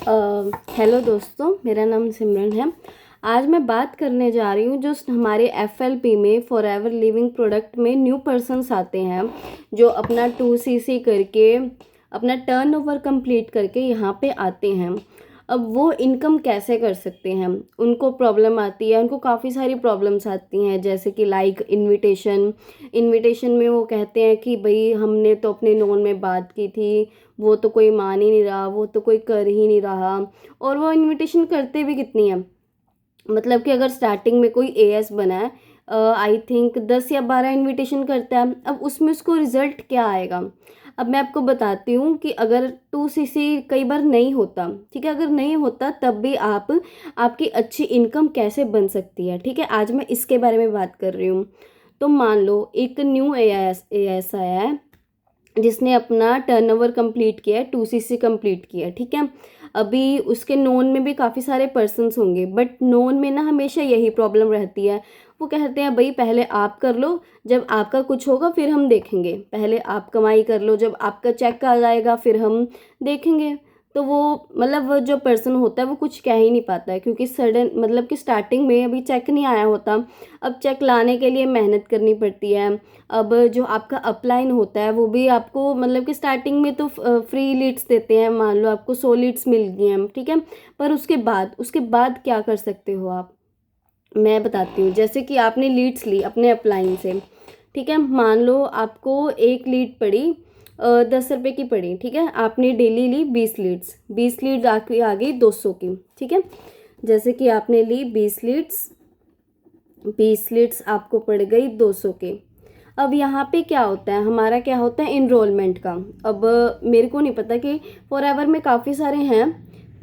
Hello दोस्तों, मेरा नाम सिमरन है। आज मैं बात करने जा रही हूँ जो हमारे एफएलपी में फॉरएवर लिविंग प्रोडक्ट में न्यू पर्सन्स आते हैं जो अपना 2cc करके अपना टर्नओवर कंप्लीट करके यहाँ पे आते हैं। अब वो इनकम कैसे कर सकते हैं, उनको प्रॉब्लम आती है, उनको काफ़ी सारी प्रॉब्लम्स आती हैं, जैसे कि लाइक इनविटेशन में वो कहते हैं कि भाई हमने तो अपने नोन में बात की थी, वो तो कोई मान ही नहीं रहा, वो तो कोई कर ही नहीं रहा। और वो इनविटेशन करते भी कितनी है, मतलब कि अगर स्टार्टिंग में कोई एएस बना है, आई थिंक 10 या 12 इनविटेशन करता है। अब उसमें उसको रिजल्ट क्या आएगा, अब मैं आपको बताती हूँ कि अगर 2cc कई बार नहीं होता, ठीक है, अगर नहीं होता तब भी आपकी अच्छी इनकम कैसे बन सकती है, ठीक है, आज मैं इसके बारे में बात कर रही हूँ। तो मान लो एक न्यू एएस आया है जिसने अपना टर्नओवर कंप्लीट किया है, 2cc कंप्लीट किया है, ठीक है। अभी उसके नोन में भी काफ़ी सारे पर्सन्स होंगे, बट नोन में ना हमेशा यही प्रॉब्लम रहती है। वो कहते हैं भाई पहले आप कर लो, जब आपका कुछ होगा फिर हम देखेंगे, पहले आप कमाई कर लो, जब आपका चेक आ जाएगा फिर हम देखेंगे। तो वो मतलब वो जो पर्सन होता है वो कुछ कह ही नहीं पाता है, क्योंकि सडन मतलब कि स्टार्टिंग में अभी चेक नहीं आया होता। अब चेक लाने के लिए मेहनत करनी पड़ती है। अब जो आपका अपलाइन होता है वो भी आपको मतलब कि स्टार्टिंग में तो फ्री लीड्स देते हैं, मान लो आपको 100 लीड्स मिल गई हैं, ठीक है। पर उसके बाद क्या कर सकते हो आप, मैं बताती हूँ। जैसे कि आपने लीड्स ली अपने अपलाइन से, ठीक है, मान लो आपको एक लीड पड़ी 10 रुपये की पड़ी, ठीक है, आपने डेली ली 20 लीड्स आपकी आ गई 200 की, ठीक है। जैसे कि आपने ली 20 लीड्स आपको पड़ गई 200 के। अब यहाँ पे क्या होता है, हमारा क्या होता है इनरोलमेंट का। अब मेरे को नहीं पता कि फॉरएवर में काफ़ी सारे हैं,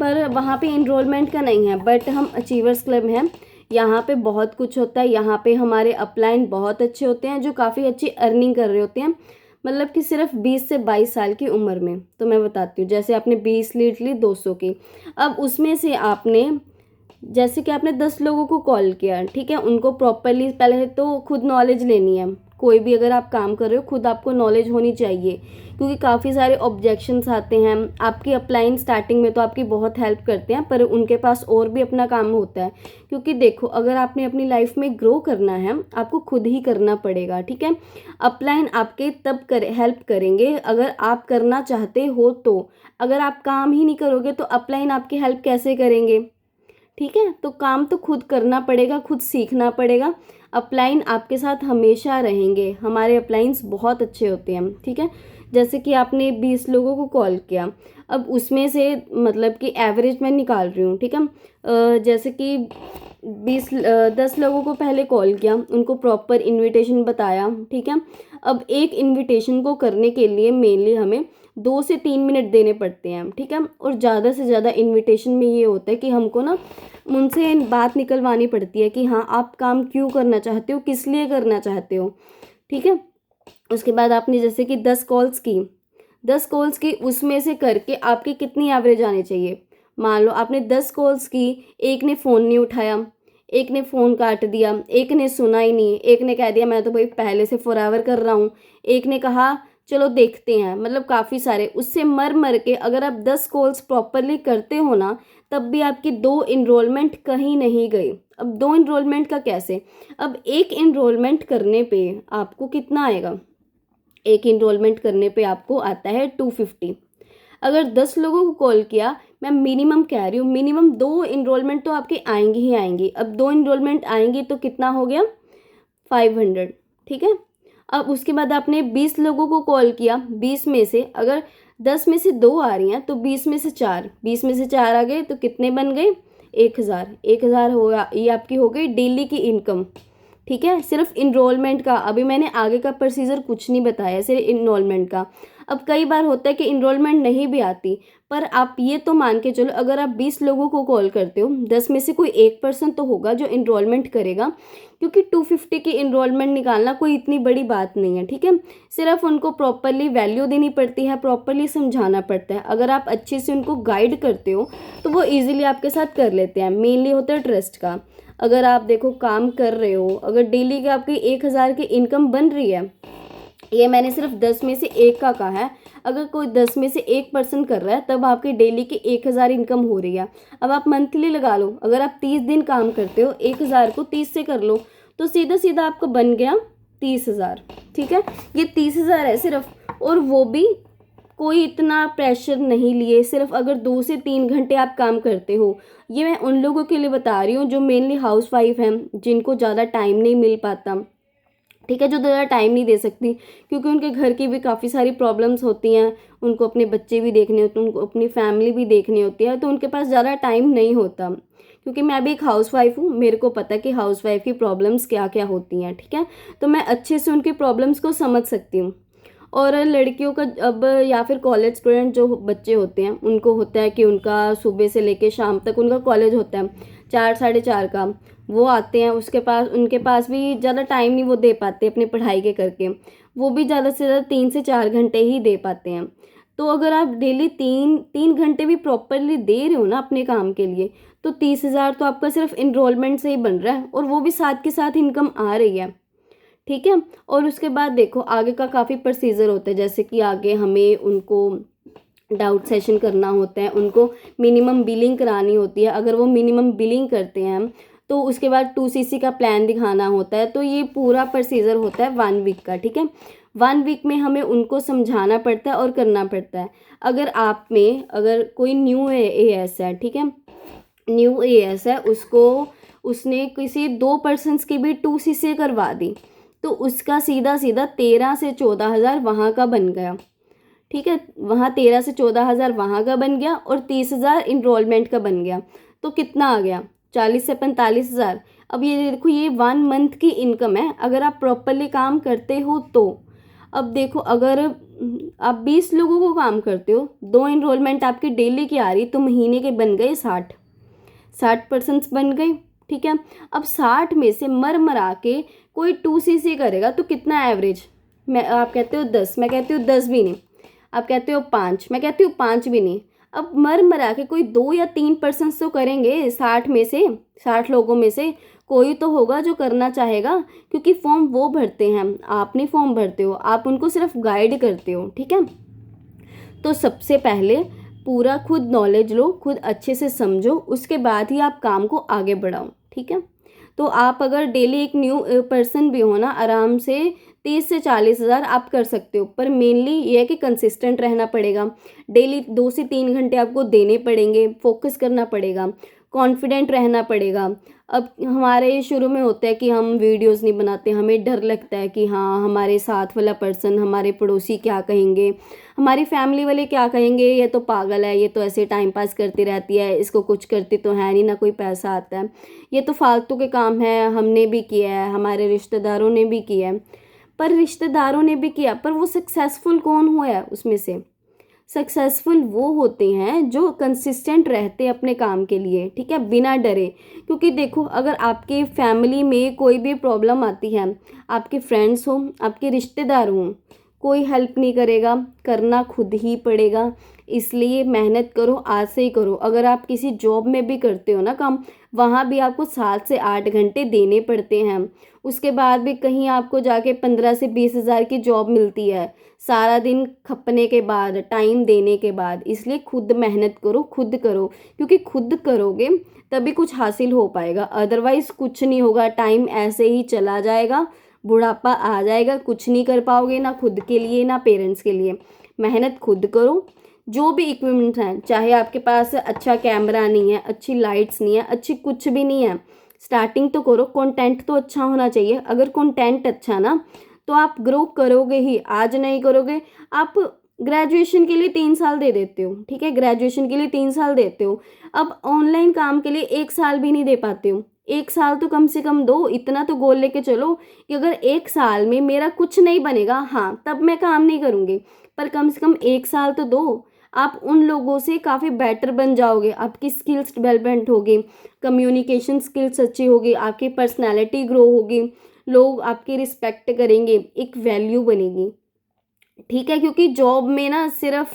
पर वहाँ पे इनरोलमेंट का नहीं है, बट हम अचीवर्स क्लब हैं, यहाँ पे बहुत कुछ होता है। यहाँ पे हमारे अपलाइन बहुत अच्छे होते हैं जो काफ़ी अच्छी अर्निंग कर रहे होते हैं, मतलब कि सिर्फ 20 से 22 साल की उम्र में। तो मैं बताती हूँ, जैसे आपने 20 लीड ली 200 की, अब उसमें से आपने जैसे कि आपने 10 लोगों को कॉल किया, ठीक है, उनको प्रॉपरली पहले तो खुद नॉलेज लेनी है। कोई भी अगर आप काम कर रहे हो खुद आपको नॉलेज होनी चाहिए, क्योंकि काफ़ी सारे ऑब्जेक्शंस आते हैं। आपकी अपलाइन स्टार्टिंग में तो आपकी बहुत हेल्प करते हैं, पर उनके पास और भी अपना काम होता है। क्योंकि देखो, अगर आपने अपनी लाइफ में ग्रो करना है आपको खुद ही करना पड़ेगा, ठीक है। अपलाइन आपके तब हेल्प करेंगे अगर आप करना चाहते हो, तो अगर आप काम ही नहीं करोगे तो अपलाइन आपकी हेल्प कैसे करेंगे, ठीक है। तो काम तो खुद करना पड़ेगा, खुद सीखना पड़ेगा। अपलाइन आपके साथ हमेशा रहेंगे, हमारे अपलाइंस बहुत अच्छे होते हैं, ठीक है। जैसे कि आपने 20 लोगों को कॉल किया, अब उसमें से मतलब कि एवरेज मैं निकाल रही हूँ, ठीक है। जैसे कि 10 लोगों को पहले कॉल किया, उनको प्रॉपर इनविटेशन बताया, ठीक है। अब एक इनविटेशन को करने के लिए मेनली हमें 2 से 3 मिनट देने पड़ते हैं, ठीक है। और ज़्यादा से ज़्यादा इनविटेशन में ये होता है कि हमको ना उनसे बात निकलवानी पड़ती है कि हाँ आप काम क्यों करना चाहते हो, किस लिए करना चाहते हो, ठीक है। उसके बाद आपने जैसे कि 10 कॉल्स की उसमें से करके आपकी कितनी एवरेज आनी चाहिए। मान लो आपने 10 कॉल्स की, एक ने फ़ोन नहीं उठाया, एक ने फ़ोन काट दिया, एक ने सुना ही नहीं, एक ने कह दिया मैं तो भाई पहले से फॉरएवर कर रहा हूँ, एक ने कहा चलो देखते हैं, मतलब काफ़ी सारे। उससे मर मर के अगर आप 10 कॉल्स प्रॉपरली करते हो ना, तब भी आपकी 2 इनरोलमेंट कहीं नहीं गई। अब 2 इनरोलमेंट का कैसे, अब एक इनरोलमेंट करने पे आपको कितना आएगा, एक इनरोलमेंट करने पे आपको आता है 250। अगर 10 लोगों को कॉल किया, मैं मिनिमम कह रही हूँ, मिनिमम 2 इनरोलमेंट तो आपके आएंगी ही आएंगी। अब 2 इनरोलमेंट आएंगी तो कितना हो गया 500, ठीक है। अब उसके बाद आपने 20 लोगों को कॉल किया, 20 में से अगर 10 में से 2 आ रही हैं तो 20 में से 4 आ गए तो कितने बन गए 1000 होगा, ये आपकी हो गई डेली की इनकम, ठीक है। सिर्फ इनरोलमेंट का, अभी मैंने आगे का प्रोसीजर कुछ नहीं बताया, सिर्फ इनरोलमेंट का। अब कई बार होता है कि इनरोलमेंट नहीं भी आती, पर आप ये तो मान के चलो अगर आप 20 लोगों को कॉल करते हो, 10 में से कोई 1% तो होगा जो इनरोलमेंट करेगा, क्योंकि 250 की इनरोलमेंट निकालना कोई इतनी बड़ी बात नहीं है, ठीक है। सिर्फ उनको प्रॉपरली वैल्यू देनी पड़ती है, प्रॉपरली समझाना पड़ता है। अगर आप अच्छे से उनको गाइड करते हो तो वो ईजिली आपके साथ कर लेते हैं। मेनली होता है ट्रस्ट का। अगर आप देखो काम कर रहे हो, अगर डेली की आपकी 1000 की इनकम बन रही है, ये मैंने सिर्फ 10 में से एक का कहा है। अगर कोई 10 में से 1% कर रहा है तब आपकी डेली की 1000 इनकम हो रही है। अब आप मंथली लगा लो, अगर आप 30 दिन काम करते हो, 1000 को 30 से कर लो तो सीधा सीधा आपको बन गया 30,000। ठीक है, ये 30,000 है सिर्फ, और वो भी कोई इतना प्रेशर नहीं लिए, सिर्फ अगर 2 से 3 घंटे आप काम करते हो। ये मैं उन लोगों के लिए बता रही हूँ जो मेनली हाउस वाइफ हैं, जिनको ज़्यादा टाइम नहीं मिल पाता। ठीक है, जो ज़्यादा टाइम नहीं दे सकती क्योंकि उनके घर की भी काफ़ी सारी प्रॉब्लम्स होती हैं, उनको अपने बच्चे भी देखने होते हैं, उनको अपनी फैमिली भी देखनी होती है, तो उनके पास ज़्यादा टाइम नहीं होता। क्योंकि मैं भी एक हाउस वाइफ हूँ, मेरे को पता है कि हाउस वाइफ की प्रॉब्लम्स क्या क्या होती हैं। ठीक है, तो मैं अच्छे से उनकी प्रॉब्लम्स को समझ सकती हूँ। और लड़कियों का अब, या फिर कॉलेज स्टूडेंट जो बच्चे होते हैं, उनको होता है कि उनका सुबह से लेकर शाम तक उनका कॉलेज होता है 4 साढ़े 4 का, वो आते हैं, उसके पास उनके पास भी ज़्यादा टाइम नहीं वो दे पाते अपनी पढ़ाई के करके, वो भी ज़्यादा से ज़्यादा 3 से 4 घंटे ही दे पाते हैं। तो अगर आप डेली 3 घंटे भी प्रॉपरली दे रहे हो ना अपने काम के लिए, तो 30,000 तो आपका सिर्फ इनरोलमेंट से ही बन रहा है, और वो भी साथ के साथ इनकम आ रही है। ठीक है, और उसके बाद देखो आगे का काफ़ी प्रोसीजर होता है, जैसे कि आगे हमें उनको डाउट सेशन करना होता है, उनको मिनिमम बिलिंग करानी होती है। अगर वो मिनिमम बिलिंग करते हैं तो उसके बाद 2cc का प्लान दिखाना होता है। तो ये पूरा प्रोसीजर होता है 1 वीक का। ठीक है, 1 वीक में हमें उनको समझाना पड़ता है और करना पड़ता है। अगर आप में अगर कोई न्यू एएस है, ठीक है, न्यू एएस है, उसने किसी 2 पर्सन्स की भी 2cc करवा दी, तो उसका सीधा सीधा 13 से 14,000 वहाँ का बन गया। ठीक है, वहाँ 13 से 14,000 वहाँ का बन गया और 30,000 इनरोलमेंट का बन गया। तो कितना आ गया, 40 से 45,000। अब ये देखो, ये 1 मंथ की इनकम है अगर आप प्रॉपरली काम करते हो तो। अब देखो, अगर आप 20 लोगों को काम करते हो, 2 इनरोलमेंट आपकी डेली की आ रही, तो महीने के बन गए 60% बन गए। ठीक है, अब 60 में से मरा के कोई 2cc करेगा तो कितना एवरेज, मैं आप कहते हो 10, मैं कहती हूँ 10 भी नहीं, आप कहते हो 5, मैं कहती हूँ 5 भी नहीं। अब मरा के कोई 2 या 3% तो करेंगे 60 में से, 60 लोगों में से कोई तो होगा जो करना चाहेगा, क्योंकि फॉर्म वो भरते हैं, आप नहीं फॉर्म भरते हो, आप उनको सिर्फ गाइड करते हो। ठीक है, तो सबसे पहले पूरा खुद नॉलेज लो, खुद अच्छे से समझो, उसके बाद ही आप काम को आगे बढ़ाओ। ठीक है, तो आप अगर डेली एक न्यू पर्सन भी हो ना, आराम से 30 से 40,000 आप कर सकते हो। पर मेनली ये है कि कंसिस्टेंट रहना पड़ेगा, डेली 2 से 3 घंटे आपको देने पड़ेंगे, फोकस करना पड़ेगा, कॉन्फिडेंट रहना पड़ेगा। अब हमारे शुरू में होता है कि हम वीडियोस नहीं बनाते, हमें डर लगता है कि हाँ हमारे साथ वाला पर्सन, हमारे पड़ोसी क्या कहेंगे, हमारी फैमिली वाले क्या कहेंगे, ये तो पागल है, ये तो ऐसे टाइम पास करती रहती है, इसको कुछ करती तो है नहीं, ना कोई पैसा आता है, ये तो फालतू के काम है, हमने भी किया है, हमारे रिश्तेदारों ने भी किया है। पर रिश्तेदारों ने भी किया, पर वो सक्सेसफुल कौन हुआ है उसमें से? सक्सेसफुल वो होते हैं जो कंसिस्टेंट रहते हैं अपने काम के लिए। ठीक है, बिना डरे। क्योंकि देखो, अगर आपके फैमिली में कोई भी प्रॉब्लम आती है, आपके फ्रेंड्स हो, आपके रिश्तेदार हों, कोई हेल्प नहीं करेगा, करना खुद ही पड़ेगा। इसलिए मेहनत करो, आज से ही करो। अगर आप किसी जॉब में भी करते हो ना काम, वहाँ भी आपको 7 से 8 घंटे देने पड़ते हैं। उसके बाद भी कहीं आपको जाके 15 से 20,000 की जॉब मिलती है, सारा दिन खपने के बाद, टाइम देने के बाद। इसलिए खुद मेहनत करो, खुद करो, क्योंकि खुद करोगे तभी कुछ हासिल हो पाएगा, अदरवाइज कुछ नहीं होगा। टाइम ऐसे ही चला जाएगा, बुढ़ापा आ जाएगा, कुछ नहीं कर पाओगे, ना खुद के लिए ना पेरेंट्स के लिए। मेहनत खुद करो। जो भी इक्विपमेंट हैं, चाहे आपके पास अच्छा कैमरा नहीं है, अच्छी लाइट्स नहीं है, अच्छी कुछ भी नहीं है, स्टार्टिंग तो करो। कंटेंट तो अच्छा होना चाहिए। अगर कंटेंट अच्छा ना, तो आप ग्रो करोगे ही। आज नहीं करोगे, आप ग्रेजुएशन के लिए 3 साल दे देते हो। ठीक है, ग्रेजुएशन के लिए 3 साल देते हो, अब ऑनलाइन काम के लिए 1 साल भी नहीं दे पाते हो। 1 साल तो कम से कम दो। इतना तो गोल लेके चलो कि अगर 1 साल में मेरा कुछ नहीं बनेगा, हाँ तब मैं काम नहीं करूँगी, पर कम से कम 1 साल तो दो। आप उन लोगों से काफ़ी बेटर बन जाओगे, आपकी स्किल्स डेवलपमेंट होगी, कम्युनिकेशन स्किल्स अच्छी होगी, आपकी पर्सनैलिटी ग्रो होगी, लोग आपकी रिस्पेक्ट करेंगे, एक वैल्यू बनेगी। ठीक है, क्योंकि जॉब में ना सिर्फ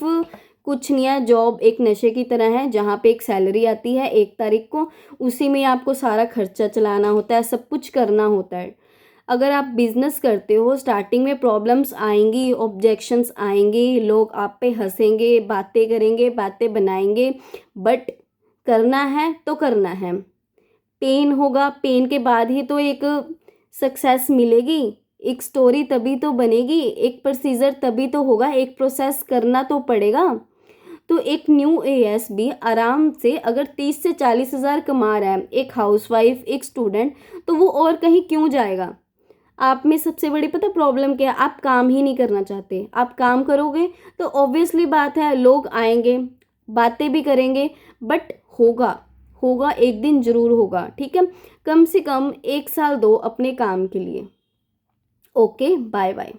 कुछ नहीं है, जॉब एक नशे की तरह है, जहाँ पे एक सैलरी आती है 1 तारीख को, उसी में आपको सारा खर्चा चलाना होता है, सब कुछ करना होता है। अगर आप बिजनेस करते हो, स्टार्टिंग में प्रॉब्लम्स आएंगी, ऑब्जेक्शंस आएंगे, लोग आप पे हंसेंगे, बातें करेंगे, बातें बनाएंगे, बट करना है तो करना है। पेन होगा, पेन के बाद ही तो एक सक्सेस मिलेगी, एक स्टोरी तभी तो बनेगी, एक प्रोसीजर तभी तो होगा, एक प्रोसेस करना तो पड़ेगा। तो एक न्यू एएस भी आराम से अगर 30 से 40 हज़ार कमा रहा है, एक हाउसवाइफ, एक स्टूडेंट, तो वो और कहीं क्यों जाएगा। आप में सबसे बड़ी पता प्रॉब्लम क्या है, आप काम ही नहीं करना चाहते। आप काम करोगे तो ऑब्वियसली बात है लोग आएंगे, बातें भी करेंगे, बट होगा होगा एक दिन जरूर होगा, ठीक है। कम से कम 1 साल दो अपने काम के लिए। Okay, bye bye.